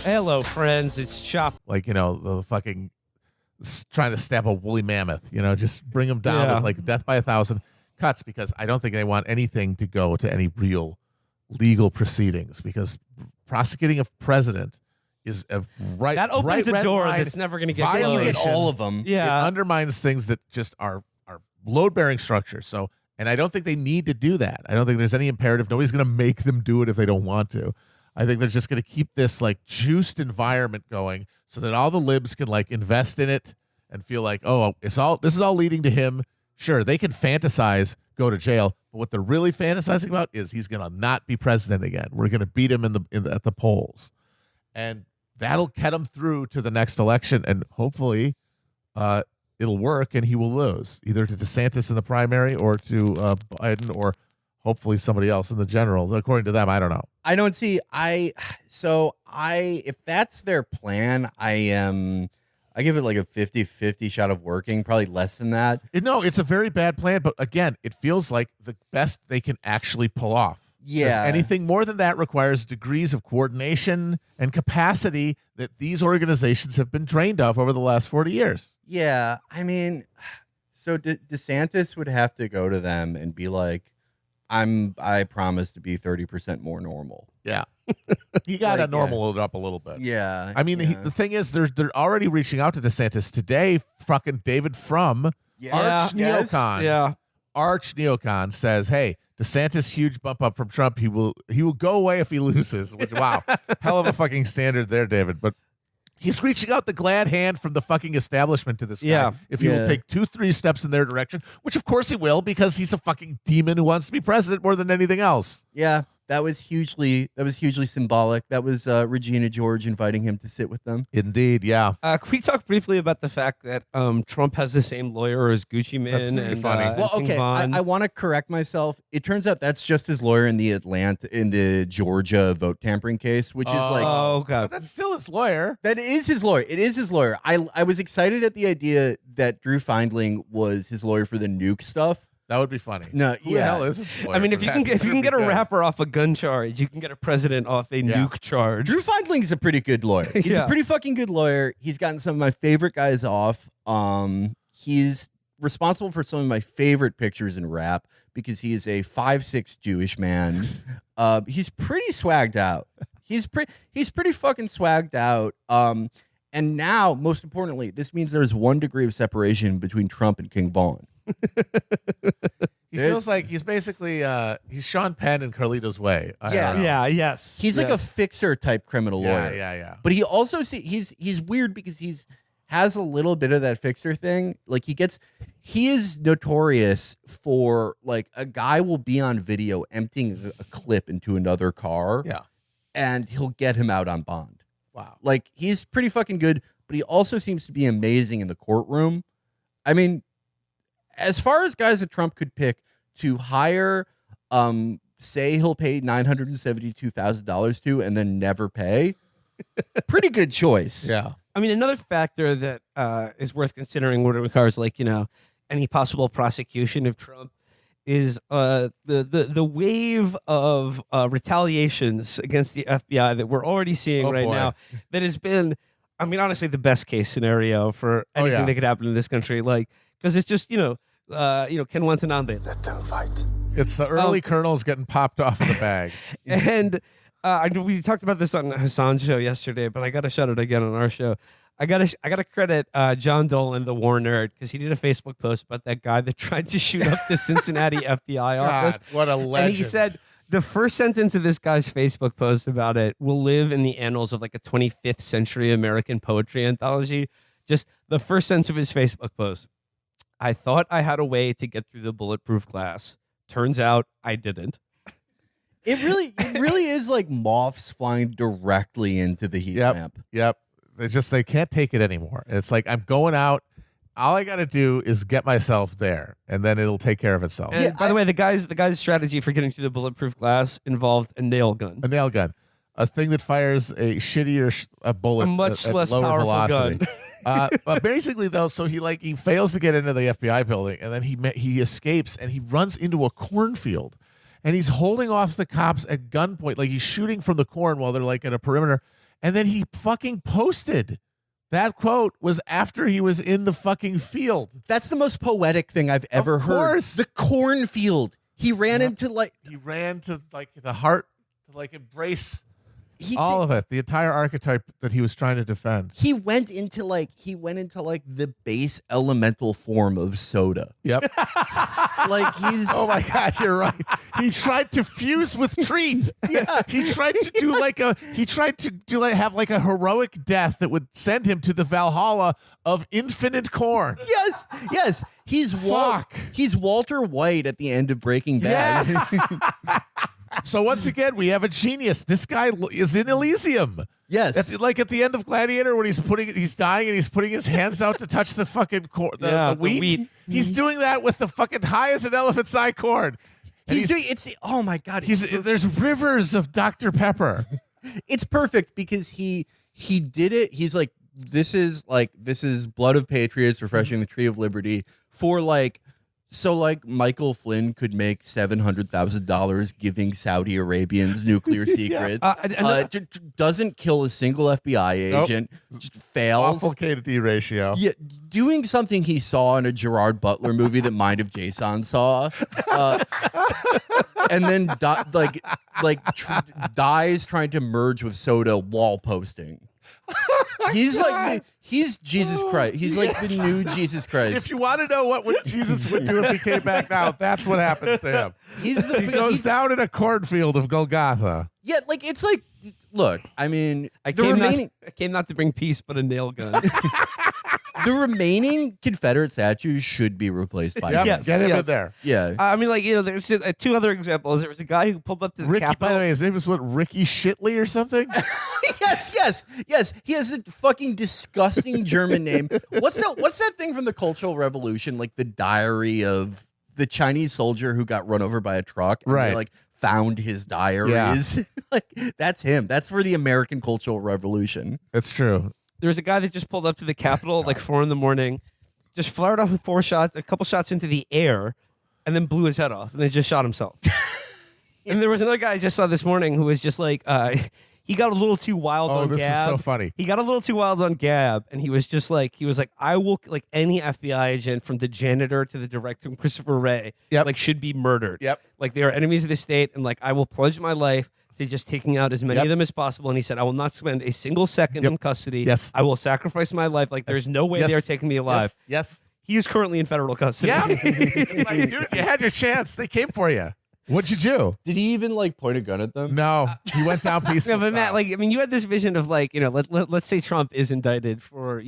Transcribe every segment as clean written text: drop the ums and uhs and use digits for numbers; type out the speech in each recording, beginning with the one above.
Hello, friends. It's Chop. Like, the fucking trying to stab a woolly mammoth, just bring them down with like death by 1,000 cuts, because I don't think they want anything to go to any real legal proceedings, because prosecuting a president is a That opens a door that's never going to get You closed. get all of them. Yeah. It undermines things that just are load-bearing structures. So, and I don't think they need to do that. I don't think there's any imperative. Nobody's going to make them do it if they don't want to. I think they're just going to keep this like juiced environment going so that all the libs can like invest in it and feel like, oh, this is all leading to him. Sure, they can fantasize, go to jail, but what they're really fantasizing about is he's going to not be president again. We're going to beat him at the polls, and that'll get him through to the next election, and hopefully, it'll work, and he will lose either to DeSantis in the primary or to Biden, or hopefully somebody else in the general. According to them, I don't know. I don't see. If that's their plan, I give it like a 50-50 shot of working, probably less than that. No, it's a very bad plan, but again, it feels like the best they can actually pull off. Yeah. Anything more than that requires degrees of coordination and capacity that these organizations have been drained of over the last 40 years. Yeah, I mean, so DeSantis would have to go to them and be like, I promise to be 30% more normal. Yeah. You got to Like, normal it up a little bit. Yeah. I mean, the thing is, they're already reaching out to DeSantis today. Fucking David Frum, arch neocon, arch neocon says, "Hey, DeSantis huge bump up from Trump. He will go away if he loses." Which, wow, hell of a fucking standard there, David. But he's reaching out the glad hand from the fucking establishment to this guy. If he will take 2-3 steps in their direction, which of course he will, because he's a fucking demon who wants to be president more than anything else. Yeah. That was hugely symbolic. That was Regina George inviting him to sit with them. Indeed, yeah. Can we talk briefly about the fact that Trump has the same lawyer as Gucci Mane? That's very funny. Well, okay, I want to correct myself. It turns out that's just his lawyer in the Georgia vote tampering case, which is like, oh god, but that's still his lawyer. That is his lawyer. It is his lawyer. I was excited at the idea that Drew Findling was his lawyer for the nuke stuff. That would be funny. No, Who the hell is his lawyer? I mean, if for you that? can get a rapper off a gun charge, you can get a president off a nuke charge. Drew Findling's a pretty good lawyer. He's a pretty fucking good lawyer. He's gotten some of my favorite guys off. He's responsible for some of my favorite pictures in rap because he is a 5'6" Jewish man. He's pretty swagged out. He's pretty fucking swagged out. And now, most importantly, this means there's 1 degree of separation between Trump and King Von. He feels like he's basically he's Sean Penn in Carlito's Way. Yes. He's like a fixer type criminal lawyer. Yeah. But he also he's weird because has a little bit of that fixer thing. Like he is notorious for like a guy will be on video emptying a clip into another car. Yeah. And he'll get him out on bond. Wow. Like he's pretty fucking good, but he also seems to be amazing in the courtroom. I mean, as far as guys that Trump could pick to hire, say he'll pay $972,000 to and then never pay, pretty good choice. Yeah. I mean, another factor that is worth considering when it regards, like, any possible prosecution of Trump is the wave of retaliations against the FBI that we're already seeing now. That has been, I mean, honestly, the best case scenario for anything that could happen in this country. Like, because it's just, Ken Watanabe. Let them fight. It's the early colonels getting popped off in the bag. And we talked about this on Hassan's show yesterday, but I got to shout it again on our show. I gotta credit John Dolan, the war nerd, because he did a Facebook post about that guy that tried to shoot up the Cincinnati FBI office. God, what a legend. And he said the first sentence of this guy's Facebook post about it will live in the annals of like a 25th century American poetry anthology. Just the first sentence of his Facebook post. I thought I had a way to get through the bulletproof glass. Turns out I didn't. It really is like moths flying directly into the heat lamp. Yep. They can't take it anymore. It's like, I'm going out. All I got to do is get myself there, and then it'll take care of itself. And by the way, the guy's strategy for getting through the bulletproof glass involved a nail gun. A nail gun. A thing that fires a shittier bullet, a much at less lower powerful velocity. gun. But basically, though, so he fails to get into the FBI building, and then he escapes, and he runs into a cornfield, and he's holding off the cops at gunpoint, like he's shooting from the corn while they're like at a perimeter, And then he fucking posted. That quote was after he was in the fucking field. That's the most poetic thing I've ever heard. The cornfield. He ran into the heart to like embrace all of it, the entire archetype that he was trying to defend. He went into the base elemental form of soda. Yep. Like he's Oh my God, you're right. He tried to fuse with treat. Yeah. He tried to have like a heroic death that would send him to the Valhalla of infinite corn. Yes. He's Walter White at the end of Breaking Bad. Yes. So once again, we have a genius. This guy is in Elysium. Yes. At the end of Gladiator when he's dying and he's putting his hands out to touch the fucking the wheat. He's doing that with the fucking high as an elephant's eye corn. Oh my God. There's rivers of Dr. Pepper. It's perfect because he did it. He's like, this is blood of patriots refreshing the tree of liberty for Michael Flynn could make $700,000 giving Saudi Arabians nuclear secrets. Doesn't kill a single FBI agent. Nope. Just fails. Awful K-to-D ratio. Yeah, doing something he saw in a Gerard Butler movie that Mind of Jason saw, and then dies trying to merge with soda while posting. He's Jesus Christ. He's like the new Jesus Christ. If you want to know what Jesus would do if he came back now, that's what happens to him. He goes down in a cornfield of Golgotha. Yeah, look, I mean, I came not to bring peace, but a nail gun. The remaining Confederate statues should be replaced by get him in there. Yeah. I mean, there's two other examples. There was a guy who pulled up to the Capitol. By the way, his name was Ricky Shitley or something? Yes. He has a fucking disgusting German name. What's that thing from the Cultural Revolution? Like the diary of the Chinese soldier who got run over by a truck. And right. They, found his diaries. Yeah. That's him. That's for the American Cultural Revolution. That's true. There was a guy that just pulled up to the Capitol at 4 a.m, just fired off with 4 shots, a couple shots into the air, and then blew his head off, and then just shot himself. And there was another guy I just saw this morning who was just he got a little too wild on Gab. Oh, this is so funny. He got a little too wild on Gab, and he was I will, any FBI agent from the janitor to the director, Christopher Wray, should be murdered. Yep. They are enemies of the state, and I will pledge my life to just taking out as many of them as possible. And he said, I will not spend a single second in custody. Yes. I will sacrifice my life. There's no way they're taking me alive. Yes. He is currently in federal custody. Yeah. Dude, you had your chance. They came for you. What'd you do? Did he even point a gun at them? No. He went down peaceful. Yeah, but Matt, you had this vision of let's say Trump is indicted for,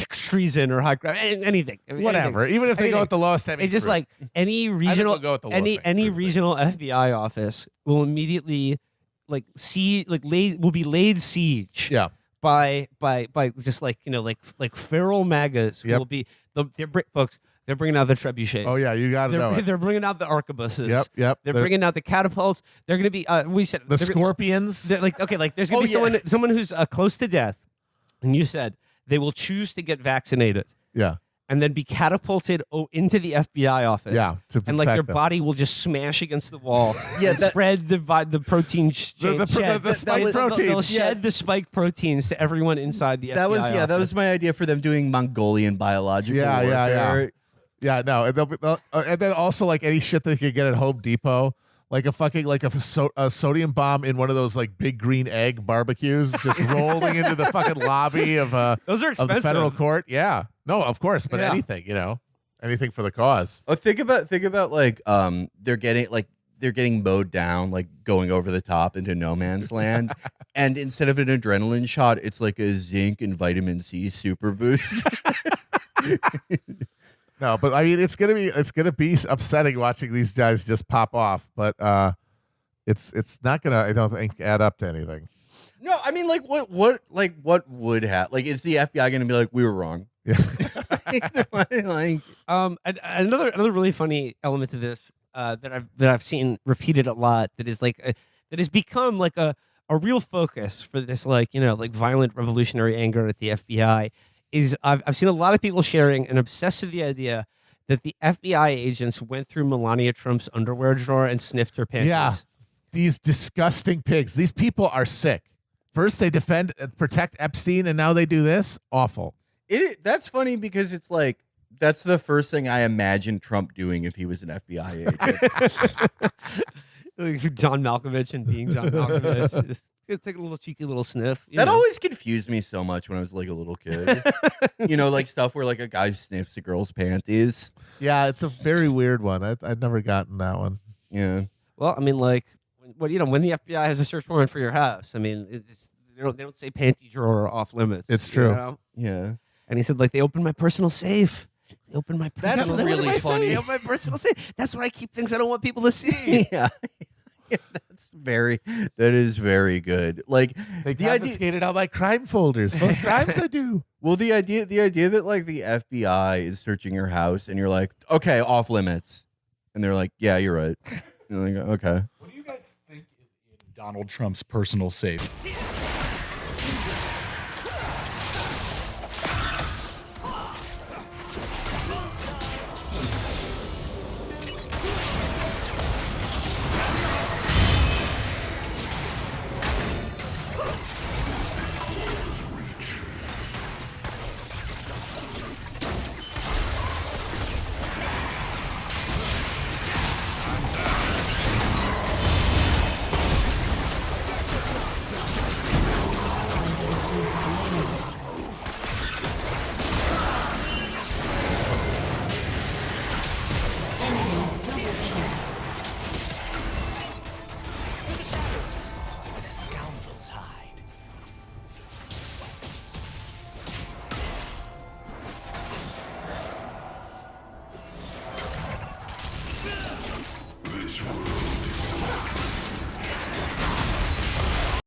treason or high crime, anything. Whatever. Anything. Even if they go with the lowest hanging it's just fruit. any regional regional FBI office will immediately will be laid siege. Yeah. By just feral MAGAs who will be folks. They're bringing out the trebuchets. Oh yeah, you got to know it. They're bringing out the arquebuses. Yep. They're bringing out the catapults. They're going to be. We said the scorpions. There's going to be someone who's close to death, and you said they will choose to get vaccinated. Yeah. And then be catapulted into the FBI office. Yeah, and their body will just smash against the wall. Yeah, spread the protein. The spike proteins. They'll shed the spike proteins to everyone inside the FBI office. That was my idea for them doing Mongolian biological warfare. Yeah, no, and then also any shit they could get at Home Depot, a sodium bomb in one of those big green egg barbecues, just rolling into the fucking lobby of those are expensive. Of the federal court. Yeah, no, of course, but anything, anything for the cause. Oh, think about they're getting mowed down, going over the top into no man's land, and instead of an adrenaline shot, it's a zinc and vitamin C super boost. No, but I mean, it's gonna be upsetting watching these guys just pop off. But it's not gonna, I don't think, add up to anything. No, I mean, what would happen? Is the FBI gonna be we were wrong? Yeah. Another really funny element to this that I've seen repeated a lot that has become a real focus for this violent revolutionary anger at the FBI. Is I've seen a lot of people sharing and obsessed with the idea that the FBI agents went through Melania Trump's underwear drawer and sniffed her panties. Yeah, these disgusting pigs. These people are sick. First they defend, protect Epstein, and now they do this. Awful. That's funny because it's like that's the first thing I imagine Trump doing if he was an FBI agent. Like John Malkovich and being John Malkovich, just take a little cheeky little sniff. That always confused me so much when I was like a little kid. Like stuff where like a guy sniffs a girl's panties. Yeah, it's a very weird one. I've never gotten that one. Yeah. Well, I mean, like, when the FBI has a search warrant for your house, I mean, they don't say panty drawer off limits. It's true. You know? Yeah. And he said, like, they opened my personal safe. They opened my That's personal really funny. They opened my personal safe. That's where I keep things I don't want people to see. Yeah. That is very good. Like They the idea, confiscated all my crime folders. What crimes I do? well, the idea that like the FBI is searching your house and you're like, okay, off limits, and they're like, yeah, you're right. And you're like, okay. What do you guys think is in Donald Trump's personal safe?